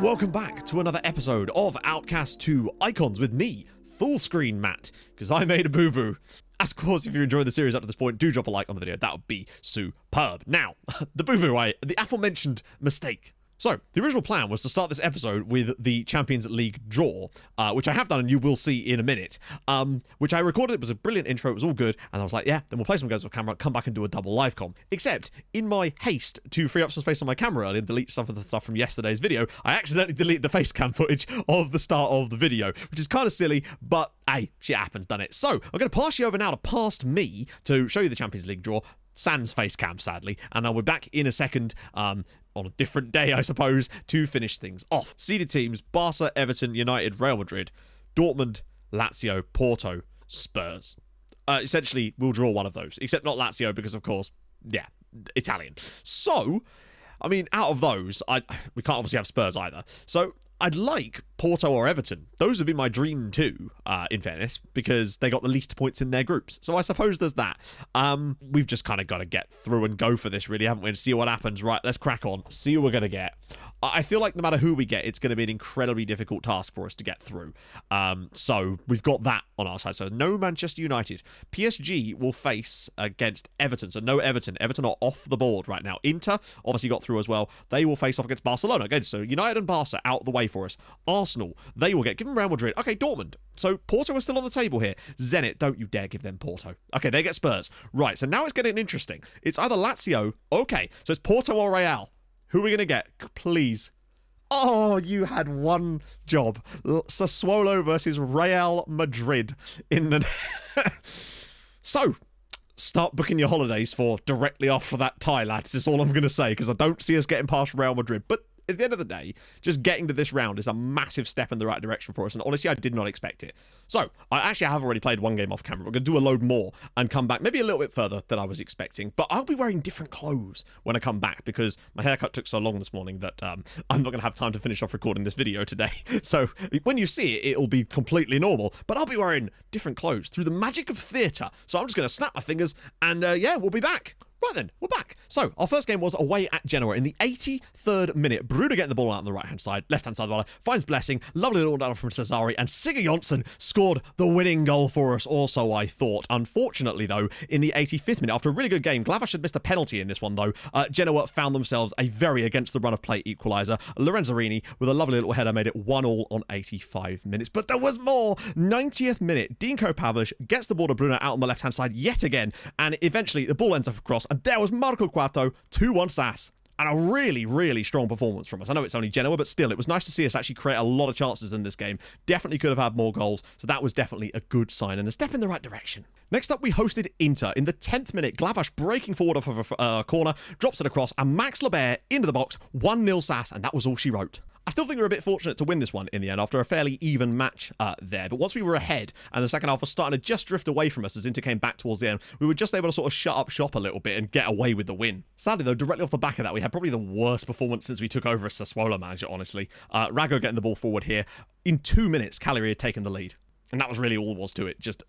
welcome back to another episode of Outcasts 2 Icons with me, Full Screen Matt, because I made a boo-boo. As of course, if you're enjoying the series up to this point, do drop a like on the video. That would be superb. Now, the boo-boo, the aforementioned mistake. So, the original plan was to start this episode with the Champions League draw, which I have done and you will see in a minute, which I recorded. It was a brilliant intro, it was all good, and I was like, yeah, then we'll play some games off camera, come back and do a double live com. Except, in my haste to free up some space on my camera and delete some of the stuff from yesterday's video, I accidentally deleted the face cam footage of the start of the video, which is kind of silly, but hey, shit happens, done it. So, I'm going to pass you over now to past me to show you the Champions League draw, sans face cam, sadly, and I'll be back in a second, on a different day, I suppose, to finish things off. Seeded teams: Barca, Everton, United, Real Madrid, Dortmund, Lazio, Porto, Spurs. Essentially, we'll draw one of those, except not Lazio because, of course, yeah, Italian. So, I mean, out of those, we can't obviously have Spurs either. So, I'd like Porto or Everton. Those would be my dream too, in fairness, because they got the least points in their groups. So I suppose there's that. We've just kind of got to get through and go for this, really, haven't we? And see what happens. Right, let's crack on. See what we're going to get. I feel like no matter who we get, it's going to be an incredibly difficult task for us to get through. So we've got that on our side. So no Manchester United. PSG will face against Everton. So no Everton. Everton are off the board right now. Inter obviously got through as well. They will face off against Barcelona. Again, so United and Barca out the way for us. Arsenal, they will get. Give them Real Madrid. Okay, Dortmund. So Porto are still on the table here. Zenit, don't you dare give them Porto. Okay, they get Spurs. Right, so now it's getting interesting. It's either Lazio. Okay, so it's Porto or Real. Who are we going to get? Please. Oh, you had one job. Sassuolo versus Real Madrid in the... So, start booking your holidays for directly after that tie, lads. That's all I'm going to say, because I don't see us getting past Real Madrid. But at the end of the day, just getting to this round is a massive step in the right direction for us, and honestly, I did not expect it. So, I have already played one game off camera. We're going to do a load more and come back maybe a little bit further than I was expecting, but I'll be wearing different clothes when I come back because my haircut took so long this morning that I'm not going to have time to finish off recording this video today. So, when you see it, it'll be completely normal, but I'll be wearing different clothes through the magic of theatre. So, I'm just going to snap my fingers and yeah, we'll be back. Right then, we're back. So, our first game was away at Genoa in the 83rd minute. Bruno getting the ball out on the right-hand side, left-hand side of the ball, finds Blessing, lovely little down from Cesare, and Sigurdsson scored the winning goal for us also, I thought. Unfortunately, though, in the 85th minute, after a really good game, GLAVAS had missed a penalty in this one, though. Genoa found themselves a very against-the-run-of-play equaliser. Lorenzarini, with a lovely little header, made it 1-1 on 85 minutes. But there was more! 90th minute, Dinko Pavlic gets the ball to Bruno out on the left-hand side yet again, and eventually the ball ends up across, and there was Marco Quarto, 2-1 Sass. And a really, really strong performance from us. I know it's only Genoa, but still, it was nice to see us actually create a lot of chances in this game. Definitely could have had more goals, so that was definitely a good sign and a step in the right direction. Next up, we hosted Inter. In the 10th minute, GLAVAS breaking forward off of a corner, drops it across, and Max Lebert into the box, 1-0 Sass, and that was all she wrote. I still think we were a bit fortunate to win this one in the end after a fairly even match there. But once we were ahead and the second half was starting to just drift away from us as Inter came back towards the end, we were just able to sort of shut up shop a little bit and get away with the win. Sadly, though, directly off the back of that, we had probably the worst performance since we took over as Sassuolo manager, honestly. Rago getting the ball forward here. In 2 minutes, Cagliari had taken the lead. And that was really all there was to it. Just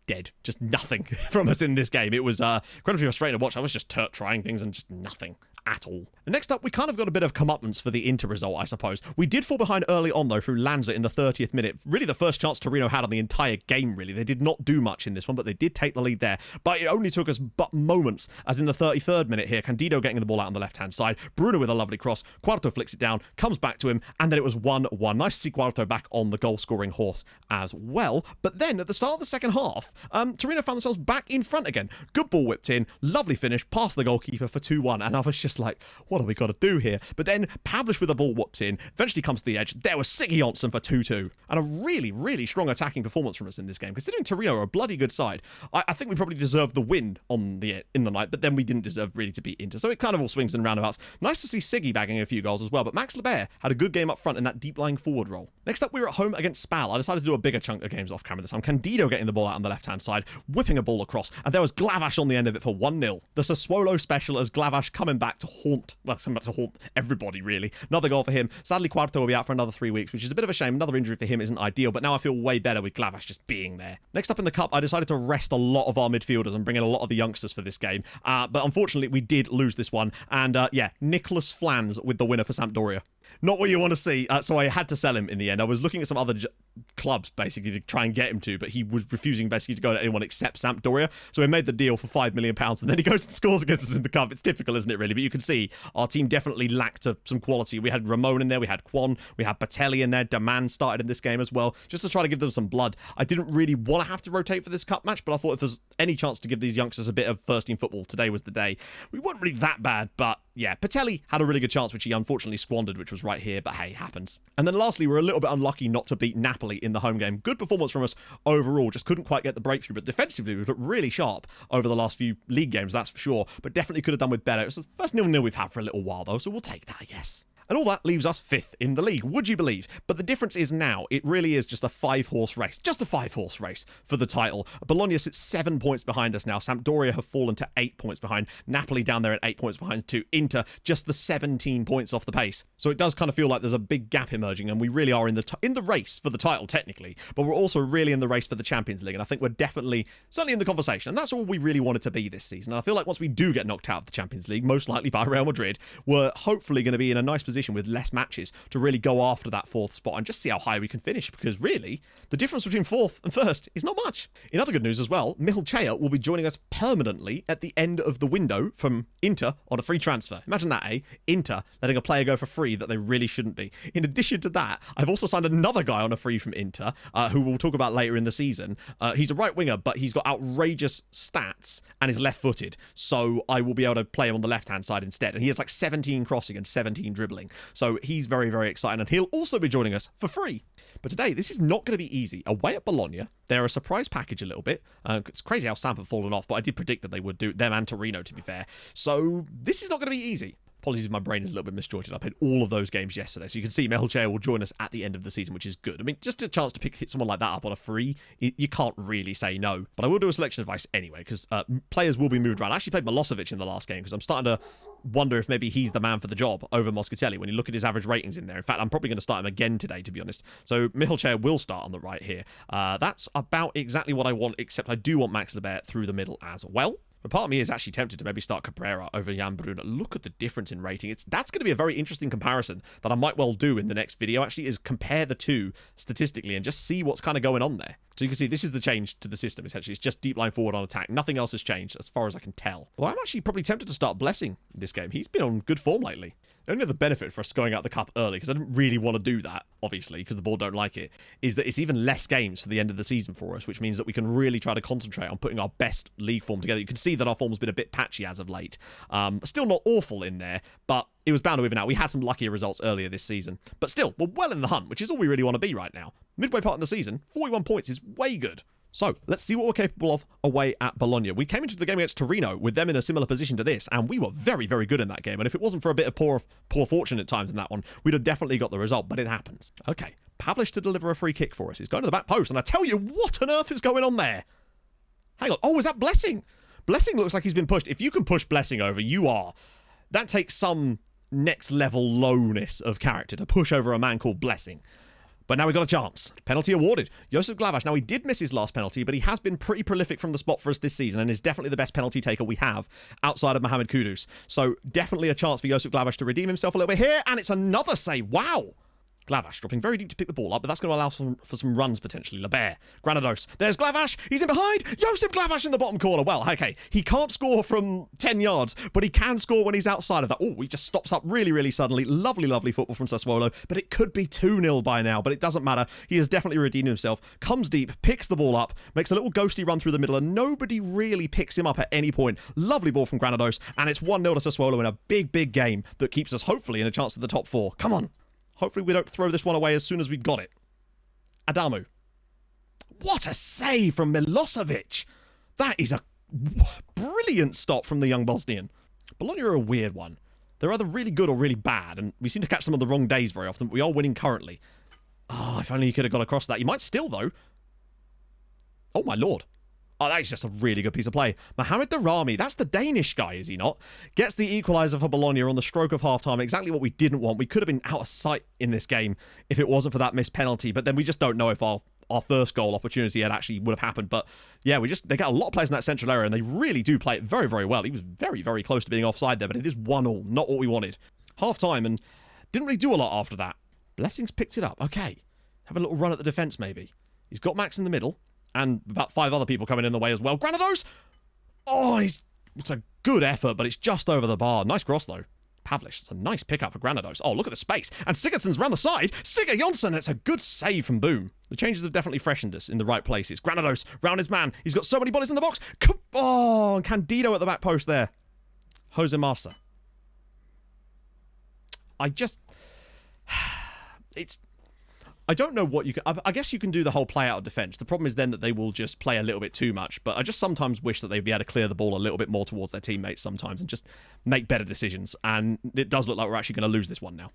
dead. Just nothing from us in this game. It was incredibly frustrating to watch. I was just trying things and just nothing at all. And next up, we kind of got a bit of comeuppance for the Inter result, I suppose. We did fall behind early on, though, through Lanza in the 30th minute. Really the first chance Torino had on the entire game, really. They did not do much in this one, but they did take the lead there. But it only took us but moments, as in the 33rd minute here, Candido getting the ball out on the left-hand side, Bruno with a lovely cross, Quarto flicks it down, comes back to him, and then it was 1-1. Nice to see Quarto back on the goal-scoring horse as well. But then, at the start of the second half, Torino found themselves back in front again. Good ball whipped in, lovely finish, past the goalkeeper for 2-1, and I was just like, what have we got to do here? But then Pavlic with the ball whoops in, eventually comes to the edge. There was Sigurdsson for 2-2. And a really, really strong attacking performance from us in this game. Considering Torino are a bloody good side, I think we probably deserved the win in the night, but then we didn't deserve really to be Inter. So it kind of all swings and roundabouts. Nice to see Siggy bagging a few goals as well, but Max Lebert had a good game up front in that deep-lying forward role. Next up, we were at home against Spal. I decided to do a bigger chunk of games off camera this time. Candido getting the ball out on the left-hand side, whipping a ball across, and there was GLAVAS on the end of it for 1-0. The Sassuolo special as GLAVAS coming back to haunt, well, come back to haunt everybody, really. Another goal for him. Sadly, Quarto will be out for another 3 weeks, which is a bit of a shame. Another injury for him isn't ideal, but now I feel way better with Glavas just being there. Next up in the cup, I decided to rest a lot of our midfielders and bring in a lot of the youngsters for this game. But unfortunately, we did lose this one. And yeah, Nicholas Flans with the winner for Sampdoria. Not what you want to see, so I had to sell him in the end. I was looking at some other clubs, basically, to try and get him to, but he was refusing, basically, to go to anyone except Sampdoria. So we made the deal for £5 million, and then he goes and scores against us in the cup. It's typical, isn't it, really? But you can see our team definitely lacked some quality. We had Ramon in there, we had Kwon, we had Batelli in there, Daman started in this game as well, just to try to give them some blood. I didn't really want to have to rotate for this cup match, but I thought if there's any chance to give these youngsters a bit of first-team football, today was the day. We weren't really that bad, but yeah, Batelli had a really good chance, which he unfortunately squandered, which was right here, but hey, happens. And then lastly, we're a little bit unlucky not to beat Napoli in the home game. Good performance from us overall, just couldn't quite get the breakthrough, but defensively we've looked really sharp over the last few league games, that's for sure, but definitely could have done with better. It's the first 0-0 we've had for a little while though, so we'll take that, I guess. And all that leaves us 5th in the league, would you believe? But the difference is now, it really is just a 5-horse race. Just a 5-horse race for the title. Bologna sits 7 points behind us now. Sampdoria have fallen to 8 points behind. Napoli down there at 8 points behind too. Inter just the 17 points off the pace. So it does kind of feel like there's a big gap emerging, and we really are in the race for the title, technically. But we're also really in the race for the Champions League, and I think we're definitely, certainly in the conversation. And that's all we really wanted to be this season. And I feel like once we do get knocked out of the Champions League, most likely by Real Madrid, we're hopefully going to be in a nice position with less matches to really go after that 4th spot and just see how high we can finish, because really the difference between 4th and 1st is not much. In other good news as well, Mihajlovic will be joining us permanently at the end of the window from Inter on a free transfer. Imagine that, eh? Inter letting a player go for free that they really shouldn't be. In addition to that, I've also signed another guy on a free from Inter, who we'll talk about later in the season. He's a right winger, but he's got outrageous stats and is left-footed, so I will be able to play him on the left-hand side instead. And he has like 17 crossing and 17 dribbling, so he's very, very exciting, and he'll also be joining us for free. But today, this is not going to be easy. Away at Bologna, they're a surprise package a little bit. It's crazy how Samp have fallen off, but I did predict that they would do, them and Torino, to be fair. So this is not going to be easy. Apologies if my brain is a little bit misjointed. I played all of those games yesterday. So you can see Mihajlovic will join us at the end of the season, which is good. I mean, just a chance to hit someone like that up on a free, you can't really say no. But I will do a selection advice anyway, because players will be moved around. I actually played Milosevic in the last game, because I'm starting to wonder if maybe he's the man for the job over Moschitelli when you look at his average ratings in there. In fact, I'm probably going to start him again today, to be honest. So Mihajlovic will start on the right here. That's about exactly what I want, except I do want Max Lebert through the middle as well. But part of me is actually tempted to maybe start Cabrera over Jan Brunner. Look at the difference in rating. That's going to be a very interesting comparison that I might well do in the next video, actually, is compare the two statistically and just see what's kind of going on there. So you can see this is the change to the system, essentially. It's just deep line forward on attack. Nothing else has changed as far as I can tell. Well, I'm actually probably tempted to start Blessing this game. He's been on good form lately. The only other benefit for us going out the cup early, because I didn't really want to do that, obviously, because the board don't like it, is that it's even less games for the end of the season for us, which means that we can really try to concentrate on putting our best league form together. You can see that our form's been a bit patchy as of late. Still not awful in there, but it was bound to even out. We had some luckier results earlier this season. But still, we're well in the hunt, which is all we really want to be right now. Midway part in the season, 41 points is way good. So, let's see what we're capable of away at Bologna. We came into the game against Torino with them in a similar position to this, and we were very, very good in that game. And if it wasn't for a bit of poor fortune at times in that one, we'd have definitely got the result, but it happens. Okay, Pavlich to deliver a free kick for us. He's going to the back post, and I tell you, what on earth is going on there? Hang on. Oh, is that Blessing? Blessing looks like he's been pushed. If you can push Blessing over, you are. That takes some next level lowness of character to push over a man called Blessing. But now we've got a chance. Penalty awarded. Josip Glavas. Now, he did miss his last penalty, but he has been pretty prolific from the spot for us this season and is definitely the best penalty taker we have outside of Mohamed Kudus. So, definitely a chance for Josip Glavas to redeem himself a little bit here. And it's another save. Wow. Glavas dropping very deep to pick the ball up, but that's going to allow for some runs potentially. Lebert, Granados, there's Glavas, he's in behind, Josip Glavas in the bottom corner. Well, okay, he can't score from 10 yards, but he can score when he's outside of that. Oh, he just stops up really, really suddenly. Lovely, lovely football from Sassuolo, but it could be 2-0 by now, but it doesn't matter. He has definitely redeemed himself, comes deep, picks the ball up, makes a little ghosty run through the middle, and nobody really picks him up at any point. Lovely ball from Granados, and it's 1-0 to Sassuolo in a big, big game that keeps us hopefully in a chance at the top 4. Come on. Hopefully we don't throw this one away as soon as we got it. Adamu. What a save from Milosevic. That is a brilliant stop from the young Bosnian. Bologna are a weird one. They're either really good or really bad, and we seem to catch them on the wrong days very often, but we are winning currently. Oh, if only you could have got across that. You might still, though. Oh, my lord. Oh, that is just a really good piece of play. Mohamed Darami, that's the Danish guy, is he not? Gets the equaliser for Bologna on the stroke of half-time. Exactly what we didn't want. We could have been out of sight in this game if it wasn't for that missed penalty. But then we just don't know if our first goal opportunity had actually would have happened. But yeah, they got a lot of players in that central area, and they really do play it very, very well. He was very, very close to being offside there, but it is 1-1, not what we wanted. Half-time, and didn't really do a lot after that. Blessings picked it up. Okay. Have a little run at the defence, maybe. He's got Max in the middle. And about 5 other people coming in the way as well. Granados! Oh, it's a good effort, but it's just over the bar. Nice cross, though. Pavlich, it's a nice pickup for Granados. Oh, look at the space. And Sigurdsson's round the side. Sigurd Jonsson, it's a good save from Boom. The changes have definitely freshened us in the right places. Granados, round his man. He's got so many bodies in the box. Oh, and Candido at the back post there. Jose Master. I don't know what you can... I guess you can do the whole play out of defence. The problem is then that they will just play a little bit too much. But I just sometimes wish that they'd be able to clear the ball a little bit more towards their teammates sometimes and just make better decisions. And it does look like we're actually going to lose this one now.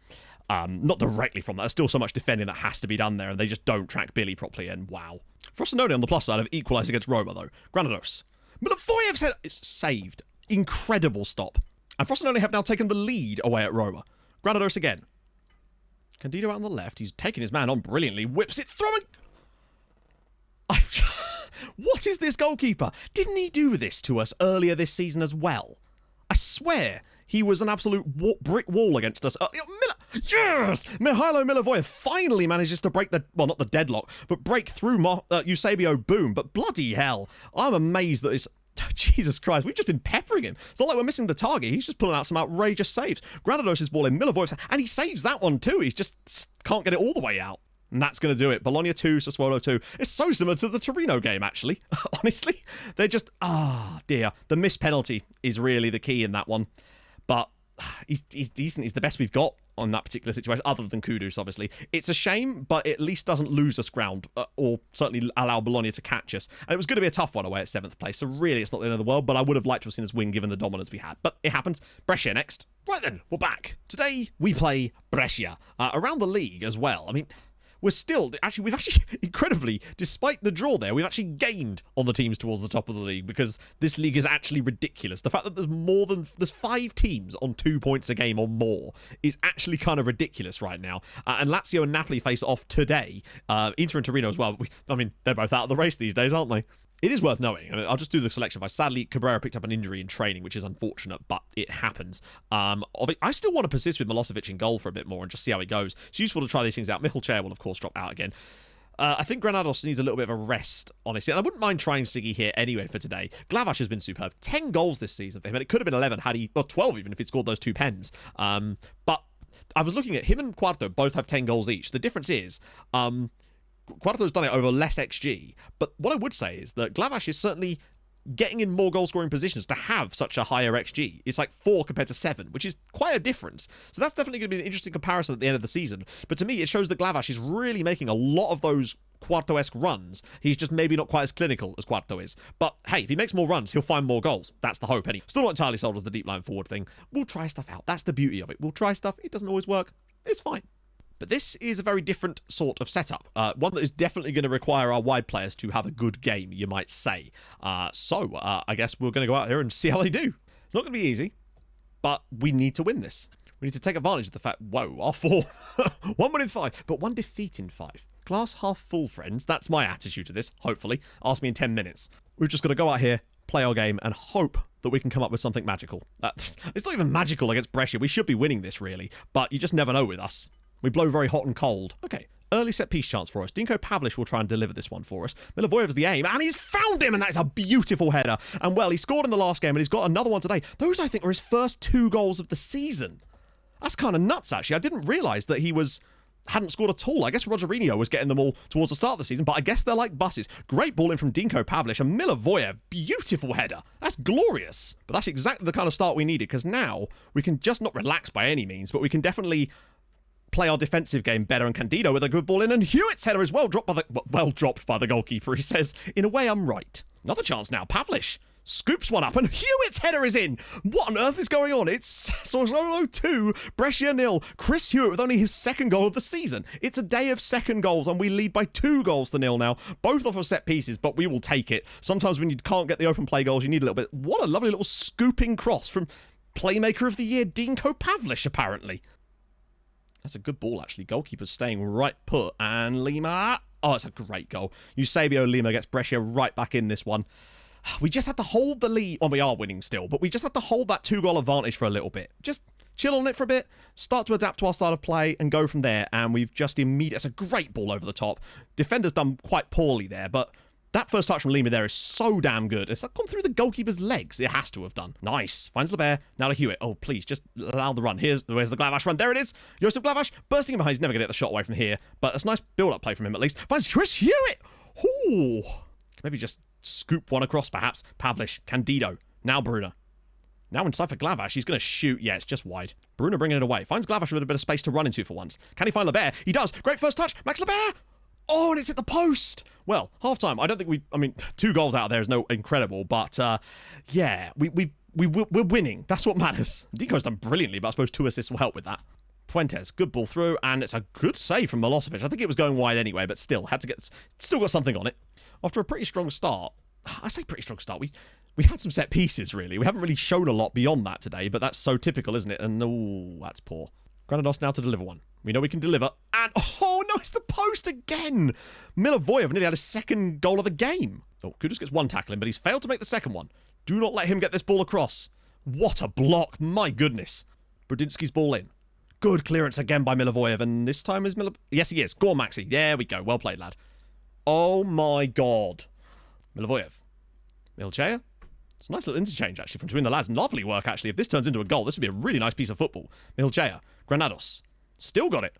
Not directly from that. There's still so much defending that has to be done there, and they just don't track Billy properly, and wow. Frosinone on the plus side have equalised against Roma, though. Granados. Milivoyev's head is saved. Incredible stop. And Frosinone have now taken the lead away at Roma. Granados again. Candido out on the left. He's taking his man on brilliantly. Whips it, throwing... What is this goalkeeper? Didn't he do this to us earlier this season as well? I swear he was an absolute brick wall against us. Yes! Mihailo Milivojev finally manages to break the... Well, not the deadlock, but break through Eusebio Boom. But bloody hell, I'm amazed that it's... Jesus Christ, we've just been peppering him. It's not like we're missing the target. He's just pulling out some outrageous saves. Granados' ball in Milivojev, and he saves that one too. He just can't get it all the way out. And that's going to do it. Bologna 2, Sassuolo 2. It's so similar to the Torino game, actually. Honestly, they're just... Ah, dear. The missed penalty is really the key in that one. But he's decent. He's the best we've got on that particular situation, other than Kudus, obviously. It's a shame, but it at least doesn't lose us ground, or certainly allow Bologna to catch us. And it was going to be a tough one away at 7th place, so really it's not the end of the world, but I would have liked to have seen us win given the dominance we had. But it happens. Brescia next. Right then, we're back. Today, we play Brescia. Around the league as well. I mean... we've actually, incredibly, despite the draw there, we've actually gained on the teams towards the top of the league, because this league is actually ridiculous. The fact that there's 5 teams on 2 points a game or more is actually kind of ridiculous right now. And Lazio and Napoli face off today. Inter and Torino as well. They're both out of the race these days, aren't they? It is worth knowing. I'll just do the selection. Sadly, Cabrera picked up an injury in training, which is unfortunate, but it happens. I still want to persist with Milosevic in goal for a bit more and just see how it goes. It's useful to try these things out. Michel Chair will, of course, drop out again. I think Granados needs a little bit of a rest, honestly. And I wouldn't mind trying Siggy here anyway for today. GLAVAS has been superb. 10 goals this season for him, and it could have been 11 had he... Or 12 even if he'd scored those 2 pens. But I was looking at him and Quarto both have 10 goals each. The difference is... Quarto's done it over less XG, but what I would say is that GLAVAS is certainly getting in more goal-scoring positions to have such a higher XG. It's like 4 compared to 7, which is quite a difference. So that's definitely going to be an interesting comparison at the end of the season. But to me, it shows that GLAVAS is really making a lot of those Quarto-esque runs. He's just maybe not quite as clinical as Quarto is. But hey, if he makes more runs, he'll find more goals. That's the hope. Still not entirely sold as the deep line forward thing. We'll try stuff out. That's the beauty of it. We'll try stuff. It doesn't always work. It's fine. But this is a very different sort of setup. One that is definitely going to require our wide players to have a good game, you might say. So I guess we're going to go out here and see how they do. It's not going to be easy, but we need to win this. We need to take advantage of the fact, whoa, our 4. 1 win in 5, but 1 defeat in 5. Glass half full, friends. That's my attitude to this, hopefully. Ask me in 10 minutes. We've just got to go out here, play our game, and hope that we can come up with something magical. It's not even magical against Brescia. We should be winning this, really, but you just never know with us. We blow very hot and cold. Okay, early set-piece chance for us. Dinko Pavlich will try and deliver this one for us. Milivojev's the aim, and he's found him, and that is a beautiful header. And, well, he scored in the last game, and he's got another one today. Those, I think, are his first 2 goals of the season. That's kind of nuts, actually. I didn't realise that he hadn't scored at all. I guess Rogerino was getting them all towards the start of the season, but I guess they're like buses. Great ball in from Dinko Pavlich, and Milivojev, beautiful header. That's glorious. But that's exactly the kind of start we needed, because now we can just not relax by any means, but we can definitely play our defensive game better, and Candido with a good ball in, and Hewitt's header is well dropped by the goalkeeper. He says, in a way, I'm right. Another chance now. Pavlich Scoops one up, and Hewitt's header is in. What on earth is going on? It's Sassuolo 2, Brescia 0. Chris Hewitt with only his second goal of the season. It's a day of second goals, and we lead by 2 goals to 0 now. Both off of set pieces, but we will take it. Sometimes when you can't get the open play goals, you need a little bit. What a lovely little scooping cross from Playmaker of the Year, Dinko Pavlic, apparently. That's a good ball, actually. Goalkeeper's staying right put, and Lima. Oh, it's a great goal. Eusebio Lima gets Brescia right back in this one. We just had to hold the lead. Well, we are winning still, but we just had to hold that 2-goal advantage for a little bit. Just chill on it for a bit, start to adapt to our style of play, and go from there. And we've just immediately... It's a great ball over the top. Defender's done quite poorly there, but that first touch from Lima there is so damn good. It's gone through the goalkeeper's legs. It has to have done. Nice. Finds LeBert. Now to Hewitt. Oh, please, just allow the run. Where's the GLAVAS run? There it is. Josef GLAVAS bursting in behind. He's never going to get the shot away from here, but it's a nice build-up play from him at least. Finds Chris Hewitt. Ooh. Maybe just scoop one across, perhaps. Pavlic. Candido. Now Bruna. Now inside for GLAVAS. He's going to shoot. Yeah, it's just wide. Bruna bringing it away. Finds GLAVAS with a bit of space to run into for once. Can he find LeBert? He does. Great first touch. Max LeBert. Oh, and it's at the post. Well, half-time. I don't think I mean, 2 goals out of there is no incredible, but yeah, we're winning. That's what matters. Deco's done brilliantly, but I suppose 2 assists will help with that. Puentes, good ball through, and it's a good save from Milosevic. I think it was going wide anyway, but still got something on it. After a pretty strong start, I say pretty strong start, we had some set pieces, really. We haven't really shown a lot beyond that today, but that's so typical, isn't it? And oh, that's poor. Granados now to deliver one. We know we can deliver. And, oh, no, it's the post again. Milivojevic nearly had his second goal of the game. Oh, Kudus gets one tackle in, but he's failed to make the second one. Do not let him get this ball across. What a block. My goodness. Brudinski's ball in. Good clearance again by Milivojevic. And this time is Yes, he is. Go on, Maxi. There we go. Well played, lad. Oh, my God. Milivojevic. Milchea. It's a nice little interchange, actually, from between the lads. Lovely work, actually. If this turns into a goal, this would be a really nice piece of football. Milchea. Granados. Still got it.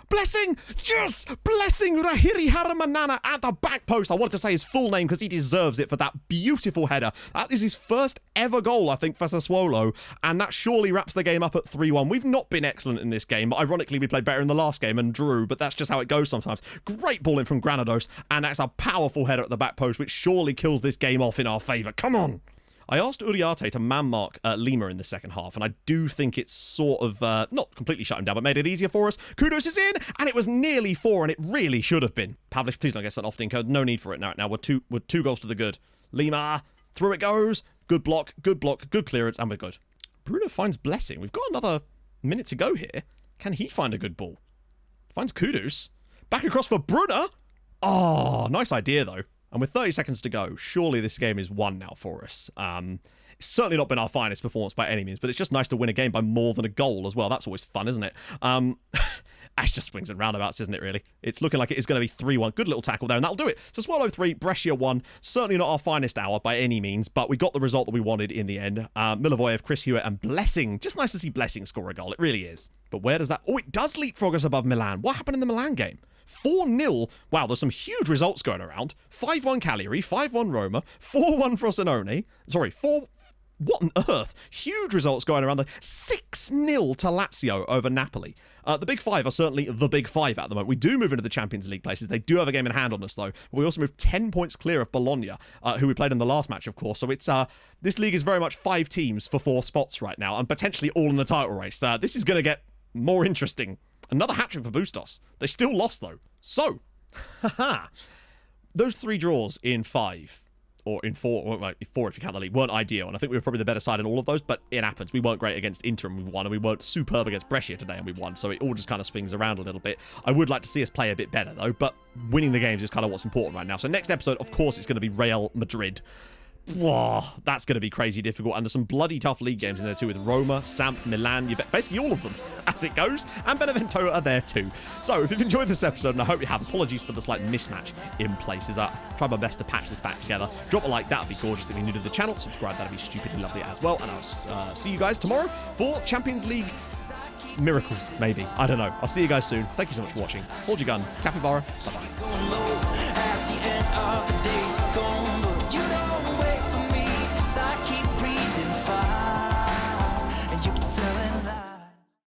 Blessing! Yes! Blessing Rahiri Haramanana at the back post. I wanted to say his full name because he deserves it for that beautiful header. That is his first ever goal, I think, for Sassuolo, and that surely wraps the game up at 3-1. We've not been excellent in this game, but ironically we played better in the last game and drew, but that's just how it goes sometimes. Great ball in from Granados, and that's a powerful header at the back post, which surely kills this game off in our favour. Come on! I asked Uriarte to man-mark Lima in the second half, and I do think it's sort of, not completely shut him down, but made it easier for us. Kudus is in, and it was nearly 4, and it really should have been. Pavlic, please don't get sent off, Dinko. No need for it now. We're two goals to the good. Lima, through it goes. Good block, good clearance, and we're good. Bruno finds Blessing. We've got another minute to go here. Can he find a good ball? Finds Kudus. Back across for Bruna. Oh, nice idea, though. And with 30 seconds to go, surely this game is won now for us. It's certainly not been our finest performance by any means, but it's just nice to win a game by more than a goal as well. That's always fun, isn't it? It's just swings and roundabouts, isn't it, really? It's looking like it is going to be 3-1. Good little tackle there, and that'll do it. So Sassuolo 3, Brescia 1. Certainly not our finest hour by any means, but we got the result that we wanted in the end. Milivojevic, Chris Hewitt, and Blessing. Just nice to see Blessing score a goal. It really is. But where does that... Oh, it does leapfrog us above Milan. What happened in the Milan game? 4-0. Wow, there's some huge results going around. 5-1 Cagliari, 5-1 Roma, 4-1 Frosinone. Sorry, 4... What on earth? Huge results going around there. 6-0 to Lazio over Napoli. The Big Five are certainly the Big Five at the moment. We do move into the Champions League places. They do have a game in hand on us, though. We also move 10 points clear of Bologna, who we played in the last match, of course. So it's this league is very much 5 teams for 4 spots right now, and potentially all in the title race. This is going to get more interesting. Another hat-trick for Bustos. They still lost, though. So, those 3 draws in 5, or in 4, or 4 if you count the league, weren't ideal. And I think we were probably the better side in all of those, but it happens. We weren't great against Inter and we won, and we weren't superb against Brescia today and we won. So it all just kind of swings around a little bit. I would like to see us play a bit better, though, but winning the games is kind of what's important right now. So next episode, of course, it's going to be Real Madrid. Whoa, that's going to be crazy difficult. And there's some bloody tough league games in there too with Roma, Samp, Milan, basically all of them as it goes. And Benevento are there too. So if you've enjoyed this episode, and I hope you have, apologies for the slight mismatch in places. Try my best to patch this back together. Drop a like, that would be gorgeous. If you're new to the channel, subscribe, that would be stupidly lovely as well. And I'll see you guys tomorrow for Champions League miracles, maybe. I don't know. I'll see you guys soon. Thank you so much for watching. Hold your gun. Capybara. Bye-bye.